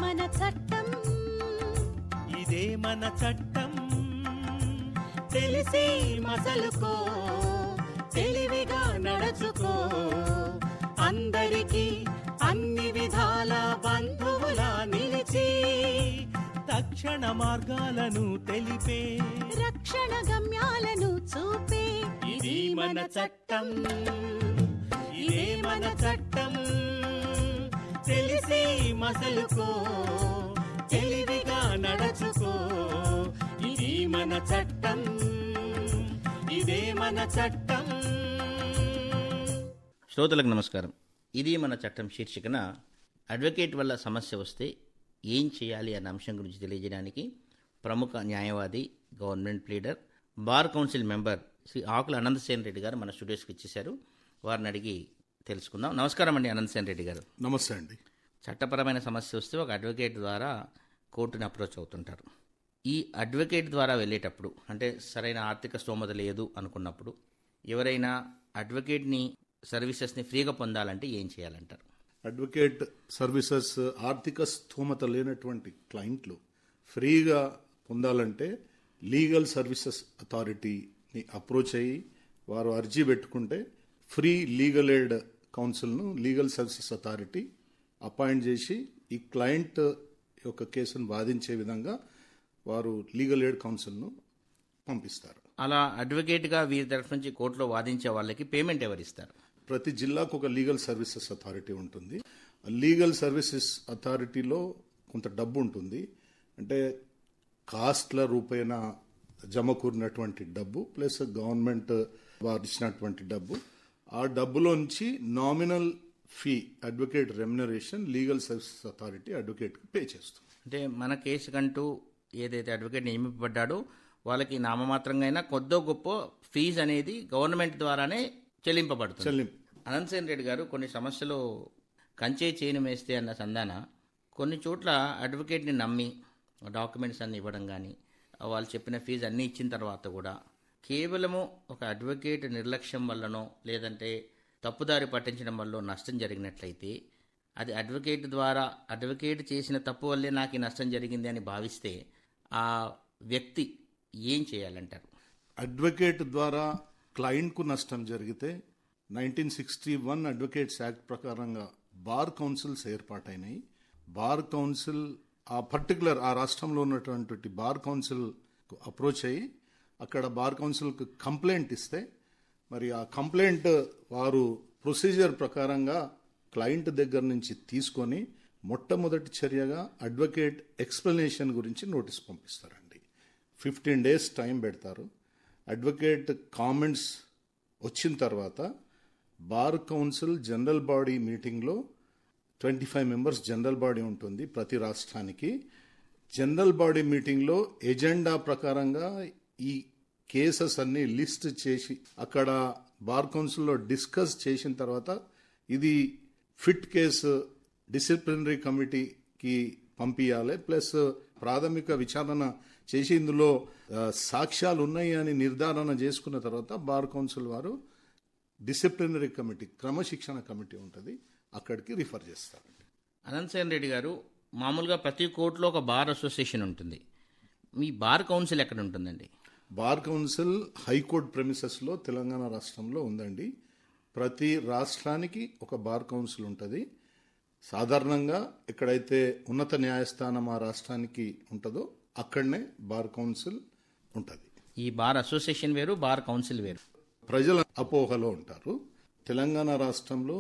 మన చట్టం, ఇదే మన చట్టం. తెలిసి మసలుకో, తెలివిగా నడుచుకో, అందరికీ అన్ని విధాల బంధువులా నిలిచి తక్షణ మార్గాలను తెలిపే, రక్షణ గమ్యాలను చూపే ఇది మన చట్టం, ఇదే మన చట్టం. తెలిసి మసలుకో, తెలివిగా నడుచుకో, ఇది మన చట్టం, ఇదే మన చట్టం. శ్రోతలకు నమస్కారం. ఇది మన చట్టం శీర్షికన అడ్వకేట్ వల్ల సమస్య వస్తే ఏం చేయాలి అన్న అంశం గురించి తెలియజేయడానికి ప్రముఖ న్యాయవాది, government pleader, bar council member Shri Akula Anantasen Reddy గారు మన స్టూడియోస్కి ఇచ్చేశారు. వారిని అడిగి తెలుసుకుందాం. నమస్కారం అండి అనంతసేన్ రెడ్డి గారు. నమస్తే అండి. చట్టపరమైన సమస్య వస్తే ఒక అడ్వకేట్ ద్వారా కోర్టుని అప్రోచ్ అవుతుంటారు. ఈ అడ్వకేట్ ద్వారా వెళ్ళేటప్పుడు అంటే సరైన ఆర్థిక స్తోమత లేదు అనుకున్నప్పుడు ఎవరైనా అడ్వకేట్ని సర్వీసెస్ని ఫ్రీగా పొందాలంటే ఏం చేయాలంటారు? అడ్వకేట్ సర్వీసెస్ ఆర్థిక స్థోమత లేనటువంటి క్లయింట్లు ఫ్రీగా పొందాలంటే లీగల్ సర్వీసెస్ అథారిటీని అప్రోచ్ అయ్యి వారు అర్జీ పెట్టుకుంటే ఫ్రీ లీగల్ ఎయిడ్ కౌన్సిల్ను లీగల్ సర్వీసెస్ అథారిటీ అపాయింట్ చేసి ఈ క్లయింట్ యొక్క కేసును వాదించే విధంగా వారు లీగల్ ఎయిడ్ కౌన్సిల్ను పంపిస్తారు. అలా అడ్వకేట్గా వీరి తరఫు నుంచి కోర్టులో వాదించే వాళ్ళకి పేమెంట్ ఎవరిస్తారు? ప్రతి జిల్లాకు ఒక లీగల్ సర్వీసెస్ అథారిటీ ఉంటుంది. లీగల్ సర్వీసెస్ అథారిటీలో కొంత డబ్బు ఉంటుంది. అంటే కాస్ట్ల రూపేణ జమకూరినటువంటి డబ్బు ప్లస్ గవర్నమెంట్ వారు ఇచ్చినటువంటి డబ్బు, ఆ డబ్బులోంచి nominal fee advocate remuneration legal services authority అడ్వకేట్కి పే చేస్తుంది. అంటే మన కేసు కంటూ ఏదైతే అడ్వకేట్ నియమింపబడ్డాడో వాళ్ళకి నామమాత్రంగా అయినా కొద్దో గొప్ప ఫీజు అనేది గవర్నమెంట్ ద్వారానే చెల్లింపబడుతుంది. అనంతసేన్ రెడ్డి గారు, కొన్ని సమస్యలు కంచే చేను వేస్తే అన్న సందాన కొన్ని చోట్ల అడ్వకేట్ని నమ్మి డాక్యుమెంట్స్ అన్ని ఇవ్వడం కానీ వాళ్ళు చెప్పిన ఫీజు అన్నీ ఇచ్చిన తర్వాత కూడా కేవలము ఒక అడ్వకేట్ నిర్లక్ష్యం వల్లనో లేదంటే తప్పుదారి పట్టించడం వల్ల నష్టం జరిగినట్లయితే అది అడ్వకేట్ చేసిన తప్పు వల్లే నాకు ఈ నష్టం జరిగింది అని భావిస్తే ఆ వ్యక్తి ఏం చేయాలంటారు? అడ్వకేట్ ద్వారా క్లయింట్కు నష్టం జరిగితే 1961 అడ్వకేట్స్ యాక్ట్ ప్రకారంగా బార్ కౌన్సిల్స్ ఏర్పాటైనాయి. బార్ కౌన్సిల్ ఆ రాష్ట్రంలో ఉన్నటువంటి బార్ కౌన్సిల్ అప్రోచ్ అయ్యి అక్కడ బార్ కౌన్సిల్కు కంప్లైంట్ ఇస్తే మరి ఆ కంప్లైంట్ వారు ప్రొసీజర్ ప్రకారంగా క్లయింట్ దగ్గర నుంచి తీసుకొని మొట్టమొదటి చర్యగా అడ్వకేట్ ఎక్స్ప్లెనేషన్ గురించి నోటీస్ పంపిస్తారండి. 15 days టైం పెడతారు. అడ్వకేట్ కామెంట్స్ వచ్చిన తర్వాత బార్ కౌన్సిల్ జనరల్ బాడీ మీటింగ్లో 25 members జనరల్ బాడీ ఉంటుంది ప్రతి రాష్ట్రానికి. జనరల్ బాడీ మీటింగ్లో ఎజెండా ప్రకారంగా ఈ కేసెస్ అన్ని లిస్ట్ చేసి అక్కడ బార్ కౌన్సిల్లో డిస్కస్ చేసిన తర్వాత ఇది ఫిట్ కేసు డిసిప్లినరీ కమిటీకి పంపించాలి. ప్లస్ ప్రాథమిక విచారణ చేసి ఇందులో సాక్ష్యాలు ఉన్నాయి అని నిర్ధారణ చేసుకున్న తర్వాత బార్ కౌన్సిల్ వారు డిసిప్లినరీ కమిటీ, క్రమశిక్షణ కమిటీ ఉంటుంది, అక్కడికి రిఫర్ చేస్తారండి. అనంతసేన్ రెడ్డి గారు, మామూలుగా ప్రతి కోర్టులో ఒక బార్ అసోసియేషన్ ఉంటుంది. మీ బార్ కౌన్సిల్ ఎక్కడ ఉంటుందండి? బార్ కౌన్సిల్ హైకోర్టు ప్రెమిసెస్లో తెలంగాణ రాష్ట్రంలో ఉందండి. ప్రతి రాష్ట్రానికి ఒక బార్ కౌన్సిల్ ఉంటుంది. సాధారణంగా ఎక్కడైతే ఉన్నత న్యాయస్థానం ఆ రాష్ట్రానికి ఉంటుందో అక్కడనే బార్ కౌన్సిల్ ఉంటుంది. ఈ బార్ అసోసియేషన్ వేరు, బార్ కౌన్సిల్ వేరు. ప్రజల అపోహలో ఉంటారు. తెలంగాణ రాష్ట్రంలో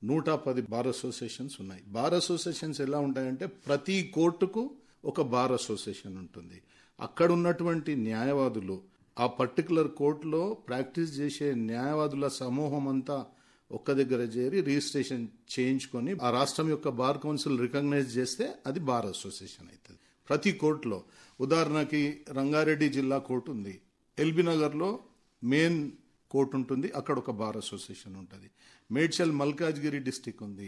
110 బార్ అసోసియేషన్స్ ఉన్నాయి. బార్ అసోసియేషన్స్ ఎలా ఉంటాయంటే ప్రతి కోర్టుకు ఒక బార్ అసోసియేషన్ ఉంటుంది. అక్కడ ఉన్నటువంటి న్యాయవాదులు ఆ పర్టికులర్ కోర్టులో ప్రాక్టీస్ చేసే న్యాయవాదుల సమూహం అంతా ఒక్క దగ్గర చేరి రిజిస్ట్రేషన్ చేయించుకొని ఆ రాష్ట్రం యొక్క బార్ కౌన్సిల్ రికగ్నైజ్ చేస్తే అది బార్ అసోసియేషన్ అవుతుంది ప్రతి కోర్టులో. ఉదాహరణకి రంగారెడ్డి జిల్లా కోర్టు ఉంది, ఎల్బీ నగర్లో మెయిన్ కోర్టు ఉంటుంది, అక్కడ ఒక బార్ అసోసియేషన్ ఉంటుంది. మేడ్చల్ మల్కాజ్గిరి డిస్టిక్ ఉంది,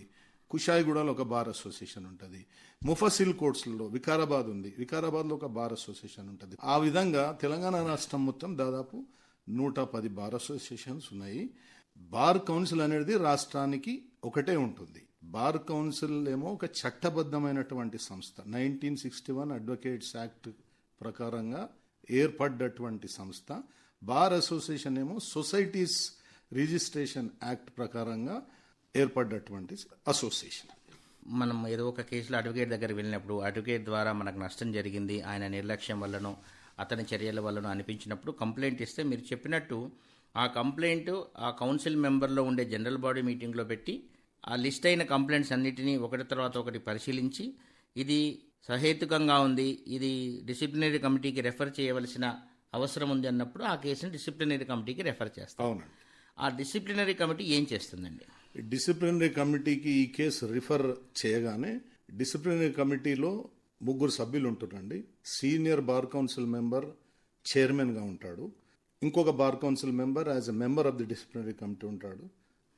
కుషాయిగూడలో ఒక బార్ అసోసియేషన్ ఉంటుంది. ముఫసిల్ కోర్ట్స్లో వికారాబాద్ ఉంది, వికారాబాద్లో ఒక బార్ అసోసియేషన్ ఉంటుంది. ఆ విధంగా తెలంగాణ రాష్ట్రం మొత్తం దాదాపు 110 బార్ అసోసియేషన్స్ ఉన్నాయి. బార్ కౌన్సిల్ అనేది రాష్ట్రానికి ఒకటే ఉంటుంది. బార్ కౌన్సిల్ ఏమో ఒక చట్టబద్ధమైనటువంటి సంస్థ. 1961 అడ్వకేట్స్ యాక్ట్ ప్రకారంగా ఏర్పడ్డటువంటి సంస్థ. బార్ అసోసియేషన్ ఏమో సొసైటీస్ రిజిస్ట్రేషన్ యాక్ట్ ప్రకారంగా ఏర్పడ్డటువంటి అసోసియేషన్. మనం ఏదో ఒక కేసులో అడ్వకేట్ దగ్గర వెళ్ళినప్పుడు అడ్వకేట్ ద్వారా మనకు నష్టం జరిగింది, ఆయన నిర్లక్ష్యం వల్లనో అతని చర్యల వల్లనో అనిపించినప్పుడు కంప్లైంట్ ఇస్తే మీరు చెప్పినట్టు ఆ కంప్లైంట్ ఆ కౌన్సిల్ మెంబర్లో ఉండే జనరల్ బాడీ మీటింగ్లో పెట్టి ఆ లిస్ట్ అయిన కంప్లైంట్స్ అన్నిటినీ ఒకటి తర్వాత ఒకటి పరిశీలించి ఇది సహేతుకంగా ఉంది, ఇది డిసిప్లినరీ కమిటీకి రెఫర్ చేయవలసిన అవసరం ఉంది అన్నప్పుడు ఆ కేసుని డిసిప్లినరీ కమిటీకి రెఫర్ చేస్తాం. అవునండి. ఆ డిసిప్లినరీ కమిటీ ఏం చేస్తుందండి? డిసిప్లినరీ కమిటీకి ఈ కేసు రిఫర్ చేయగానే డిసిప్లినరీ కమిటీలో 3 సభ్యులు ఉంటున్నారండి. సీనియర్ బార్ కౌన్సిల్ మెంబర్ చైర్మన్గా ఉంటాడు, ఇంకొక bar council member as a member of the disciplinary committee ఉంటాడు,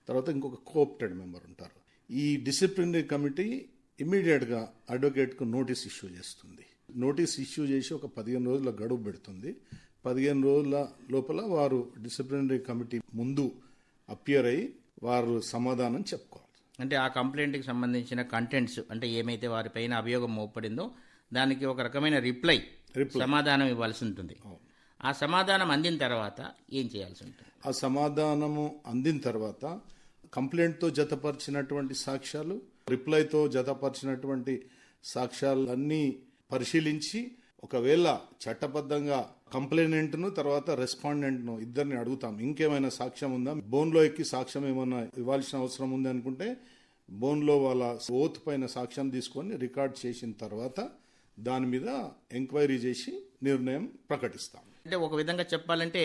తర్వాత ఇంకొక కోఆప్టెడ్ మెంబర్ ఉంటారు. ఈ డిసిప్లినరీ కమిటీ ఇమీడియట్గా అడ్వకేట్కు నోటీస్ ఇష్యూ చేస్తుంది. నోటీస్ ఇష్యూ చేసి ఒక 15 రోజుల గడువు పెడుతుంది. 15 రోజుల లోపల వారు డిసిప్లినరీ కమిటీ ముందు అపియర్ అయ్యి వారు సమాధానం చెప్పుకోవాలి. అంటే ఆ కంప్లైంట్కి సంబంధించిన కంటెంట్స్ అంటే ఏమైతే వారిపైన అభియోగం మోపడిందో దానికి ఒక రకమైన రిప్లై సమాధానం ఇవ్వాల్సి ఉంటుంది. ఆ సమాధానం అందిన తర్వాత ఏం చేయాల్సి ఉంటుంది? ఆ సమాధానము అందిన తర్వాత కంప్లైంట్తో జతపరిచినటువంటి సాక్ష్యాలు, రిప్లైతో జతపరిచినటువంటి సాక్ష్యాలన్నీ పరిశీలించి ఒకవేళ చట్టబద్ధంగా కంప్లైనెంట్ను తర్వాత రెస్పాండెంట్ను ఇద్దరిని అడుగుతాం, ఇంకేమైనా సాక్ష్యం ఉందా, బోన్లో ఎక్కి సాక్ష్యం ఏమైనా ఇవ్వాల్సిన అవసరం ఉంది అనుకుంటే బోన్లో వాళ్ళ ఓత్ పైన సాక్ష్యం తీసుకొని రికార్డ్ చేసిన తర్వాత దాని మీద ఎంక్వైరీ చేసి నిర్ణయం ప్రకటిస్తాం. అంటే ఒక విధంగా చెప్పాలంటే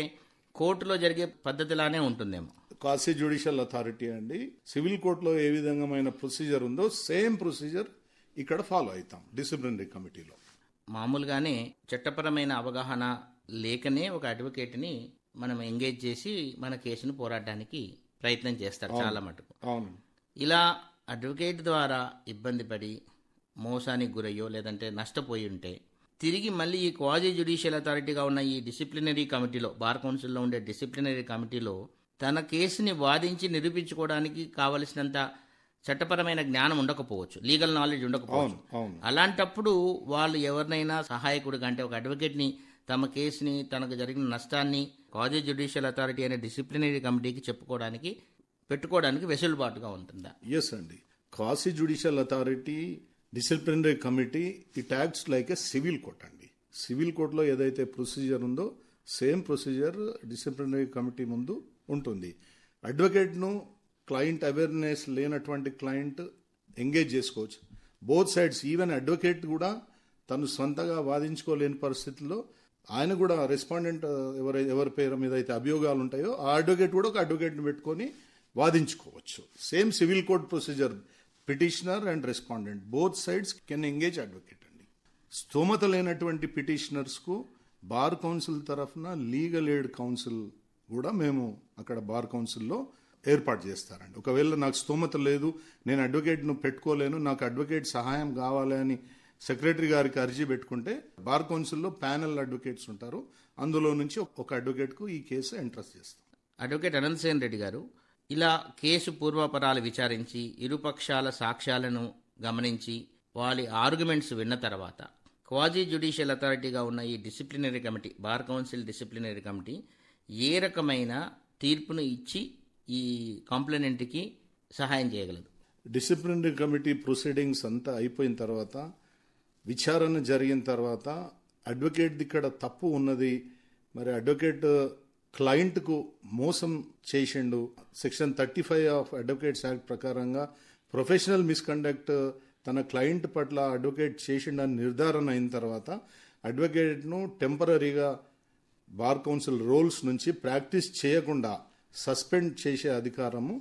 కోర్టులో జరిగే పద్ధతిలానే ఉంటుందేమో. క్వాసీ జ్యుడిషియల్ అథారిటీ అండి. సివిల్ కోర్టులో ఏ విధమైన ప్రొసీజర్ ఉందో సేమ్ ప్రొసీజర్ ఇక్కడ ఫాలో అవుతాం డిసిప్లినరీ కమిటీలో. మామూలుగానే చట్టపరమైన అవగాహన లేకనే ఒక అడ్వకేట్ని మనం ఎంగేజ్ చేసి మన కేసును పోరాడడానికి ప్రయత్నం చేస్తారు చాలా మటుకు. అవును. ఇలా అడ్వకేట్ ద్వారా ఇబ్బంది పడి మోసానికి గురయ్యో లేదంటే నష్టపోయి ఉంటే తిరిగి మళ్ళీ ఈ క్వాజీ జ్యుడిషియల్ అథారిటీగా ఉన్న ఈ డిసిప్లినరీ కమిటీలో, బార్ కౌన్సిల్లో ఉండే డిసిప్లినరీ కమిటీలో తన కేసుని వాదించి నిరూపించుకోవడానికి కావలసినంత చట్టపరమైన జ్ఞానం ఉండకపోవచ్చు, లీగల్ నాలెడ్జ్ ఉండకపోవచ్చు. అలాంటప్పుడు వాళ్ళు ఎవరినైనా సహాయకుడిగా అంటే ఒక అడ్వకేట్ని తమ కేసుని తనకు జరిగిన నష్టాన్ని క్వాజీ జ్యుడిషియల్ అథారిటీ అనే డిసిప్లినరీ కమిటీకి పెట్టుకోవడానికి వెసులుబాటుగా ఉంటుందా? ఎస్ అండి. Quasi judicial authority disciplinary committee it acts like a civil court అండి. సివిల్ కోర్టులో ఏదైతే ప్రొసీజర్ ఉందో సేమ్ ప్రొసీజర్ డిసిప్లినరీ కమిటీ ముందు ఉంటుంది. అడ్వకేట్ను క్లయింట్ అవేర్నెస్ లేనటువంటి క్లయింట్ ఎంగేజ్ చేసుకోవచ్చు. బోత్ సైడ్స్, ఈవెన్ అడ్వకేట్ కూడా తను సొంతగా వాదించుకోలేని పరిస్థితుల్లో ఆయన కూడా రెస్పాండెంట్ ఎవరి పేరు మీద అయితే అభియోగాలు ఉంటాయో ఆ అడ్వకేట్ కూడా ఒక అడ్వకేట్ని పెట్టుకొని వాదించుకోవచ్చు. Same civil court procedure, petitioner and respondent both sides can engage advocate అండి. స్తోమత లేనటువంటి పిటిషనర్స్కు బార్ కౌన్సిల్ తరఫున లీగల్ ఎయిడ్ కౌన్సిల్ కూడా మేము అక్కడ బార్ కౌన్సిల్లో ఏర్పాటు చేస్తారండి. ఒకవేళ నాకు స్తోమత లేదు, నేను అడ్వకేట్ను పెట్టుకోలేను, నాకు అడ్వకేట్ సహాయం కావాలి అని సెక్రటరీ గారికి అర్జీ పెట్టుకుంటే బార్ కౌన్సిల్లో ప్యానెల్ అడ్వకేట్స్ ఉంటారు, అందులో నుంచి ఒక అడ్వకేట్కు ఈ కేసు ఎంట్రస్ట్ చేస్తాం. అడ్వకేట్ అనంతసేన్ రెడ్డి గారు, ఇలా కేసు పూర్వాపరాలు విచారించి ఇరుపక్షాల సాక్ష్యాలను గమనించి వాళ్ళ ఆర్గ్యుమెంట్స్ విన్న తర్వాత క్వాజీ జ్యుడిషియల్ అథారిటీగా ఉన్న ఈ disciplinary committee, bar council disciplinary committee ఏ రకమైన తీర్పును ఇచ్చి ఈ కంప్లైనెంట్కి సహాయం చేయగలదు? డిసిప్లినరీ కమిటీ ప్రొసీడింగ్స్ అంతా అయిపోయిన తర్వాత, విచారణ జరిగిన తర్వాత అడ్వకేట్ ఇక్కడ తప్పు ఉన్నది, మరి అడ్వకేట్ క్లయింట్కు మోసం చేసిండు, సెక్షన్ 35 ఆఫ్ అడ్వకేట్స్ యాక్ట్ ప్రకారంగా ప్రొఫెషనల్ మిస్కండక్ట్ తన క్లయింట్ పట్ల అడ్వకేట్ చేసిండని నిర్ధారణ అయిన తర్వాత అడ్వకేట్ను టెంపరీగా బార్ కౌన్సిల్ రోల్స్ నుంచి ప్రాక్టీస్ చేయకుండా సస్పెండ్ చేసే అధికారము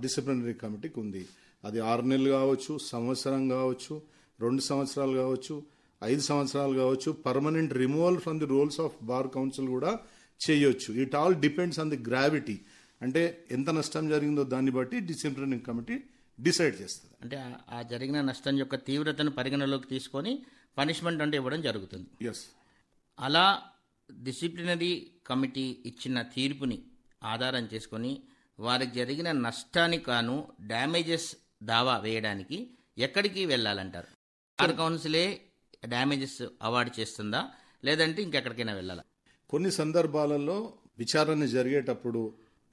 డిసిప్లినరీ కమిటీకి ఉంది. అది 6 నెలలు కావచ్చు, సంవత్సరం కావచ్చు, 2 సంవత్సరాలు కావచ్చు, 5 సంవత్సరాలు కావచ్చు. Permanent removal from the rolls of bar council కూడా చేయొచ్చు. It all depends on the gravity, అంటే ఎంత నష్టం జరిగిందో దాన్ని బట్టి డిసిప్లినరీ కమిటీ డిసైడ్ చేస్తుంది. అంటే ఆ జరిగిన నష్టం యొక్క తీవ్రతను పరిగణలోకి తీసుకొని పనిష్మెంట్ అంటే ఇవ్వడం జరుగుతుంది. ఎస్. అలా డిసిప్లినరీ కమిటీ ఇచ్చిన తీర్పుని ఆధారం చేసుకొని వారికి జరిగిన నష్టానికి గాను డ్యామేజెస్ దావా వేయడానికి ఎక్కడికి వెళ్ళాలంటారు? బార్ కౌన్సిలే డ్యామేజెస్ అవార్డు చేస్తుందా, లేదంటే ఇంకెక్కడికైనా వెళ్ళాలా? కొన్ని సందర్భాలలో విచారణ జరిగేటప్పుడు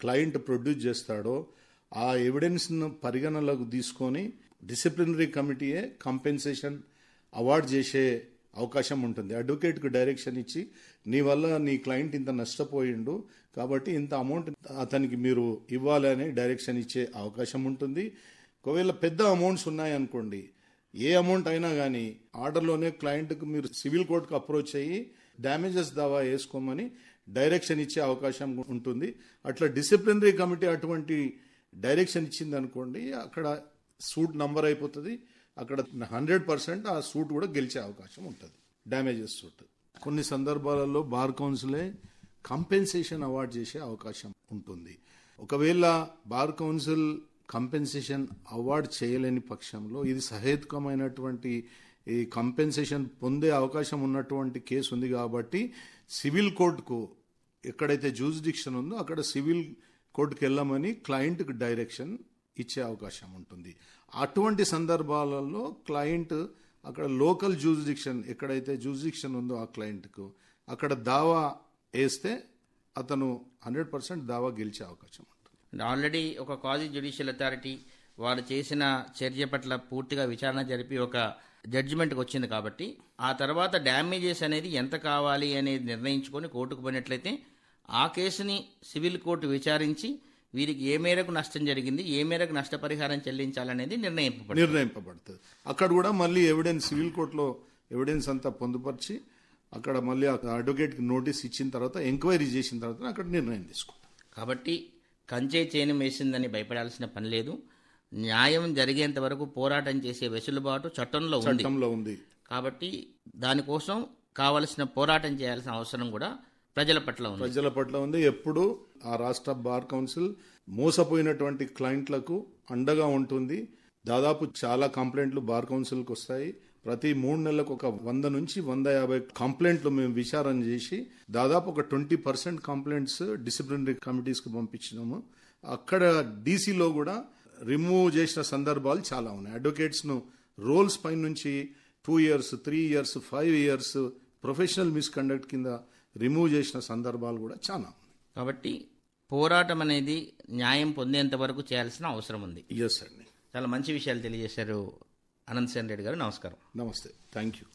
క్లయింట్ ప్రొడ్యూస్ చేస్తాడో ఆ ఎవిడెన్స్ను పరిగణనలోకి తీసుకొని డిసిప్లినరీ కమిటీయే కంపెన్సేషన్ అవార్డు చేసే అవకాశం ఉంటుంది. అడ్వకేట్కు డైరెక్షన్ ఇచ్చి నీ వల్ల నీ క్లయింట్ ఇంత నష్టపోయిండు కాబట్టి ఇంత అమౌంట్ అతనికి మీరు ఇవ్వాలి అని డైరెక్షన్ ఇచ్చే అవకాశం ఉంటుంది. ఒకవేళ పెద్ద అమౌంట్స్ ఉన్నాయనుకోండి, ఏ అమౌంట్ అయినా కానీ ఆర్డర్లోనే క్లయింట్కు మీరు సివిల్ కోర్టుకు అప్రోచ్ అయ్యి డ్యామేజెస్ దావా వేసుకోమని డైరెక్షన్ ఇచ్చే అవకాశం ఉంటుంది. అట్లా డిసిప్లినరీ కమిటీ అటువంటి డైరెక్షన్ ఇచ్చింది అనుకోండి, అక్కడ సూట్ నంబర్ అయిపోతుంది. అక్కడ 100% ఆ సూట్ కూడా గెలిచే అవకాశం ఉంటుంది, డ్యామేజెస్ సూట్. కొన్ని సందర్భాలలో బార్ కౌన్సిలే కంపెన్సేషన్ అవార్డు చేసే అవకాశం ఉంటుంది. ఒకవేళ బార్ కౌన్సిల్ కంపెన్సేషన్ అవార్డు చేయలేని పక్షంలో ఇది సహేతుకమైనటువంటి ఈ కంపెన్సేషన్ పొందే అవకాశం ఉన్నటువంటి కేసు ఉంది కాబట్టి సివిల్ కోర్టుకు ఎక్కడైతే జ్యూరిడిక్షన్ ఉందో అక్కడ సివిల్ కోర్టుకు వెళ్ళమని క్లయింట్కి డైరెక్షన్ ఇచ్చే అవకాశం ఉంటుంది. అటువంటి సందర్భాలలో క్లయింట్ అక్కడ లోకల్ జ్యూరిడిక్షన్ ఎక్కడైతే జ్యూరిడిక్షన్ ఉందో ఆ క్లయింట్కు అక్కడ దావా వేస్తే అతను 100% దావా గెలిచే అవకాశం ఉంటుంది. ఆల్రెడీ ఒక క్వాజీ జ్యుడిషియల్ అథారిటీ వారు చేసిన చర్య పట్ల పూర్తిగా విచారణ జరిపి ఒక జడ్జిమెంట్కి వచ్చింది కాబట్టి ఆ తర్వాత డ్యామేజెస్ అనేది ఎంత కావాలి అనేది నిర్ణయించుకొని కోర్టుకు పోయినట్లయితే ఆ కేసుని సివిల్ కోర్టు విచారించి వీరికి ఏ మేరకు నష్టం జరిగింది, ఏ మేరకు నష్టపరిహారం చెల్లించాలనేది నిర్ణయింపబడుతుంది. అక్కడ కూడా మళ్ళీ ఎవిడెన్స్ సివిల్ కోర్టులో ఎవిడెన్స్ అంతా పొందుపరిచి అక్కడ మళ్ళీ అడ్వకేట్కి నోటీస్ ఇచ్చిన తర్వాత ఎంక్వైరీ చేసిన తర్వాత అక్కడ నిర్ణయం తీసుకుంటాం. కాబట్టి కంచే చేను వేసిందని భయపడాల్సిన పని లేదు. న్యాయం జరిగేంత వరకు పోరాటం చేసే వెసులుబాటు చట్టంలో ఉంది. కాబట్టి దానికోసం కావలసిన పోరాటం చేయాల్సిన అవసరం కూడా ప్రజల పట్ల ఉంది. ఎప్పుడు ఆ రాష్ట్ర బార్ కౌన్సిల్ మోసపోయినటువంటి క్లయింట్లకు అండగా ఉంటుంది. దాదాపు చాలా కంప్లైంట్లు బార్ కౌన్సిల్కి వస్తాయి. ప్రతి 3 నెలలకు ఒక 100 నుంచి 150 కంప్లైంట్లు మేము విచారణ చేసి దాదాపు ఒక 20% కంప్లైంట్స్ డిసిప్లినరీ కమిటీస్కి పంపించినాము. అక్కడ డీసీలో కూడా రిమూవ్ చేసిన సందర్భాలు చాలా ఉన్నాయి. అడ్వకేట్స్ను రోల్స్ పై నుంచి 2 years, 3 years, 5 years professional misconduct కింద రిమూవ్ చేసిన సందర్భాలు కూడా చాలా ఉన్నాయి. కాబట్టి పోరాటం అనేది న్యాయం పొందేంత వరకు చేయాల్సిన అవసరం ఉంది. ఎస్ అండి. చాలా మంచి విషయాలు తెలియజేశారు అనంతసేన్ రెడ్డి గారు. నమస్కారం. నమస్తే. Thank you.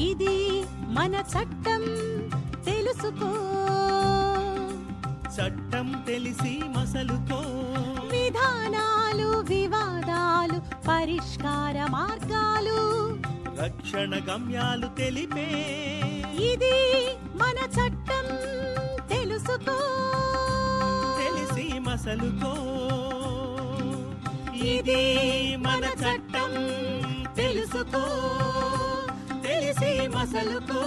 ఇది మన చట్టం తెలుసుకో, చట్టం తెలిసి మసలుకో, విధానాలు వివాదాలు పరిష్కార మార్గాలు, రక్షణ గమ్యాలు తెలిపే, ఇది మన చట్టం తెలుసుకో, తెలిసి మసలుకో, ఇది మన చట్టం తెలుసుకో, తెలిసి మసలుకో.